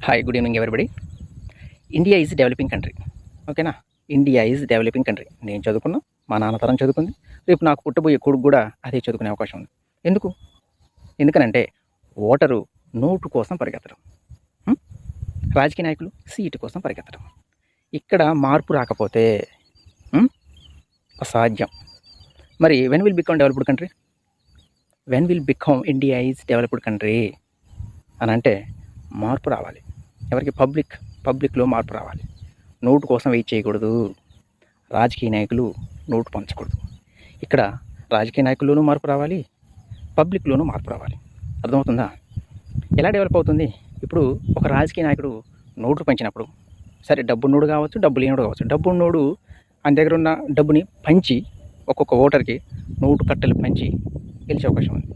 Hi, good evening everybody. India is developing country. ఓకేనా? India is developing country. నేను చదువుకున్నా, మా నాన్న తరం చదువుకుంది, రేపు నాకు పుట్టబోయే కొడుకు కూడా అదే చదువుకునే అవకాశం ఉంది. ఎందుకు? ఎందుకనంటే ఓటరు నోటు కోసం పరిగెత్తడం, రాజకీయ నాయకులు సీటు కోసం పరిగెత్తడం. ఇక్కడ మార్పు రాకపోతే అసాధ్యం. మరి when will become developed country? When will become India is developed country అని అంటే మార్పు రావాలి. ఎవరికి? పబ్లిక్లో మార్పు రావాలి. నోటు కోసం వెయిట్ చేయకూడదు. రాజకీయ నాయకులు నోటు పంచకూడదు. ఇక్కడ రాజకీయ నాయకుల్లోనూ మార్పు రావాలి, పబ్లిక్లోనూ మార్పు రావాలి. అర్థమవుతుందా? ఎలా డెవలప్ అవుతుంది? ఇప్పుడు ఒక రాజకీయ నాయకుడు నోటు పంచినప్పుడు, సరే డబ్బున్నోడు కావచ్చు, డబ్బు లేనోడు కావచ్చు, డబ్బున్నోడు ఆయన దగ్గర ఉన్న డబ్బుని పంచి ఒక్కొక్క ఓటర్కి నోటు కట్టలు పంచి గెలిచే అవకాశం ఉంది.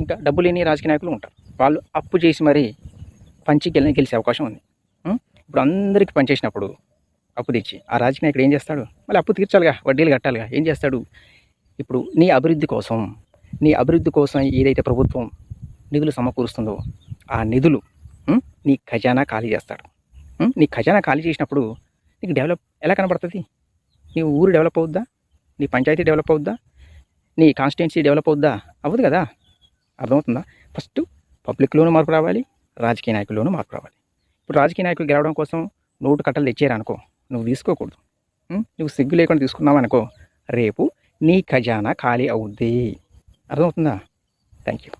ఇంకా డబ్బు లేని రాజకీయ నాయకులు ఉంటారు, వాళ్ళు అప్పు చేసి మరీ పంచి గెలిచే అవకాశం ఉంది. ఇప్పుడు అందరికీ పనిచేసినప్పుడు అప్పు తెచ్చి ఆ రాజకీయ నాయకుడు ఏం చేస్తాడు? మళ్ళీ అప్పు తీర్చాలిగా, వడ్డీలు కట్టాలిగా. ఏం చేస్తాడు? ఇప్పుడు నీ అభివృద్ధి కోసం ఏదైతే ప్రభుత్వం నిధులు సమకూరుస్తుందో ఆ నిధులు నీ ఖజానా ఖాళీ చేస్తాడు. నీ ఖజానా ఖాళీ చేసినప్పుడు నీకు డెవలప్ ఎలా కనబడుతుంది? నీ ఊరు డెవలప్ అవుద్దా? నీ పంచాయతీ డెవలప్ అవుద్దా? నీ కాన్స్టిట్యున్సీ డెవలప్ అవుద్దా? అవ్వదు కదా. అర్థమవుతుందా? ఫస్ట్ పబ్లిక్లోనూ మార్పు రావాలి, రాజకీయ నాయకుల్లోనూ మార్పు రావాలి. ఇప్పుడు రాజకీయ నాయకులు గెలవడం కోసం నోటు కట్టలు తెచ్చారనుకో, నువ్వు తీసుకోకూడదు. నువ్వు సిగ్గు లేకుండా తీసుకున్నావు అనుకో, రేపు నీ ఖజానా ఖాళీ అవుద్ది. అర్థమవుతుందా? Thank you.